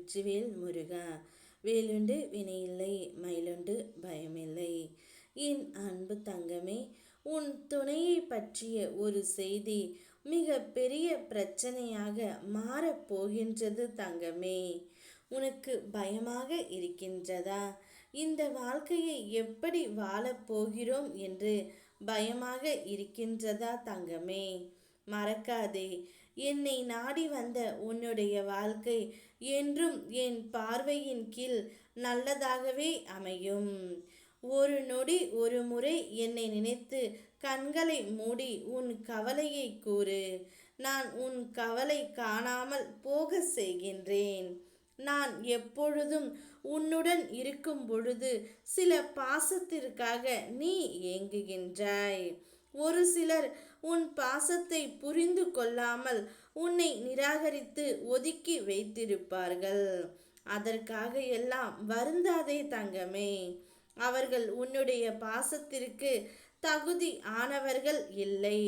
வெற்றிவேல் முருகா. வேலுண்டு வினையில்லை, மயிலுண்டு பயமில்லை. என் அன்பு தங்கமே, உன் துணையை பற்றிய ஒரு செய்தி மிக பெரிய பிரச்சனையாக மாறப்போகின்றது தங்கமே. உனக்கு பயமாக இருக்கின்றதா? இந்த வாழ்க்கையை எப்படி வாழப்போகிறோம் என்று பயமாக இருக்கின்றதா தங்கமே? மறக்காதே, என்னை நாடி வந்த உன்னுடைய வாழ்க்கை என்றும் என் பார்வையின் கீழ் நல்லதாகவே அமையும். ஒரு நொடி ஒரு முறை என்னை நினைத்து கண்களை மூடி உன் கவலையை கூறு. நான் உன் கவலை காணாமல் போக செய்கின்றேன். நான் எப்பொழுதும் உன்னுடன் இருக்கும் பொழுது சில பாசத்திற்காக நீ ஏங்குகின்றாய். ஒரு சிலர் உன் பாசத்தை புரிந்து கொள்ளாமல் உன்னை நிராகரித்து ஒதுக்கி வைத்திருப்பார்கள். அதற்காக எல்லாம் வருந்தாதே தங்கமே. அவர்கள் உன்னுடைய பாசத்திற்கு தகுதி ஆனவர்கள் இல்லை.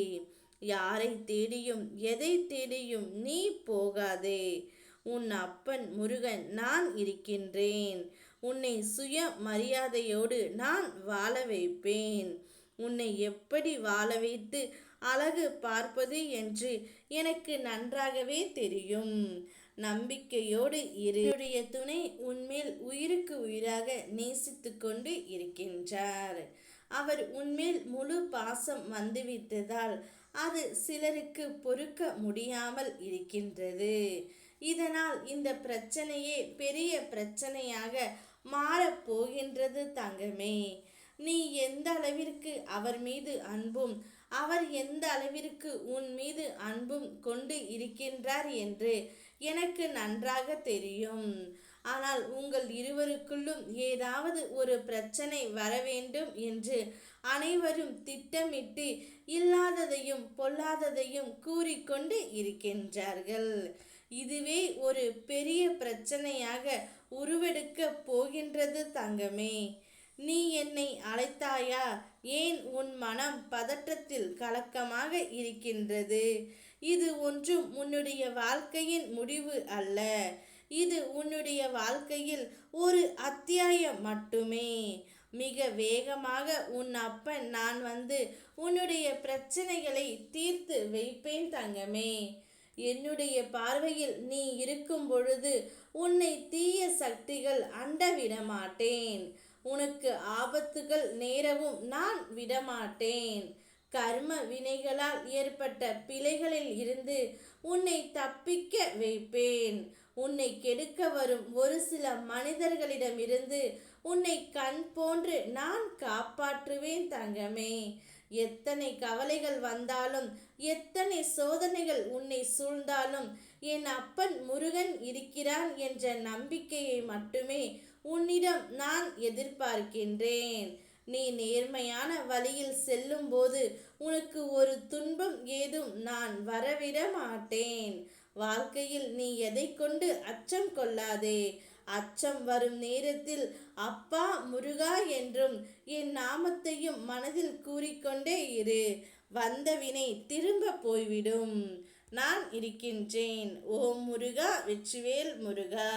யாரை தேடியும் எதை தேடியும் நீ போகாதே. உன் அப்பன் முருகன் நான் இருக்கின்றேன். உன்னை சுய மரியாதையோடு நான் வாழ வைப்பேன். உன்னை எப்படி வாழ வைத்து அழகு பார்ப்பது என்று எனக்கு நன்றாகவே தெரியும். நம்பிக்கையோடு இரு. என்னுடைய துணை உன்மேல் உயிருக்கு உயிராக நேசித்து கொண்டு இருக்கின்றார். அவர் உன்மேல் முழு பாசம் வந்துவிட்டதால் அது சிலருக்கு பொறுக்க முடியாமல் இருக்கின்றது. இதனால் இந்த பிரச்சனையே பெரிய பிரச்சனையாக மாறப்போகின்றது தங்கமே. நீ எந்த அளவிற்கு அவர் மீது அன்பும் அவர் எந்த அளவிற்கு உன் மீது அன்பும் கொண்டு இருக்கின்றார் என்று எனக்கு நன்றாக தெரியும். ஆனால் உங்கள் இருவருக்குள்ளும் ஏதாவது ஒரு பிரச்சனை வர வேண்டும் என்று அனைவரும் திட்டமிட்டு இல்லாததையும் பொல்லாததையும் கூறிக்கொண்டு இருக்கின்றார்கள். இதுவே ஒரு பெரிய பிரச்சனையாக உருவெடுக்க போகின்றது தங்கமே. நீ என்னை அழைத்தாயா? ஏன் உன் மனம் பதற்றத்தில் கலக்கமாக இருக்கின்றது? இது ஒன்றும் உன்னுடைய வாழ்க்கையின் முடிவு அல்ல. இது உன்னுடைய வாழ்க்கையில் ஒரு அத்தியாயம் மட்டுமே. மிக வேகமாக உன் அப்பன் நான் வந்து உன்னுடைய பிரச்சனைகளை தீர்த்து வைப்பேன் தங்கமே. என்னுடைய பார்வையில் நீ இருக்கும் பொழுது உன்னை தீய சக்திகள் அண்ட விடமாட்டேன். உனக்கு ஆபத்துகள் நேரவும் நான் விடமாட்டேன். கர்ம வினைகளால் ஏற்பட்ட பிழைகளில் இருந்து உன்னை தப்பிக்க வைப்பேன். உன்னை கெடுக்க வரும் ஒரு சில மனிதர்களிடமிருந்து உன்னை கண் போன்று நான் காப்பாற்றுவேன் தங்கமே. எத்தனை கவலைகள் வந்தாலும் எத்தனை சோதனைகள் உன்னை சூழ்ந்தாலும் என் அப்பன் முருகன் இருக்கிறான் என்ற நம்பிக்கையை மட்டுமே உன்னிடம் நான் எதிர்பார்க்கின்றேன். நீ நேர்மையான வழியில் செல்லும் போது உனக்கு ஒரு துன்பம் ஏதும் நான் வரவிட மாட்டேன். வாழ்க்கையில் நீ எதை கொண்டு அச்சம் கொள்ளாதே. அச்சம் வரும் நேரத்தில் அப்பா முருகா என்றும் என் நாமத்தையும் மனதில் கூறிக்கொண்டே இரு. வந்த வினை திரும்ப போய்விடும். நான் இருக்கின்றேன். ஓம் முருகா, வெற்றிவேல் முருகா.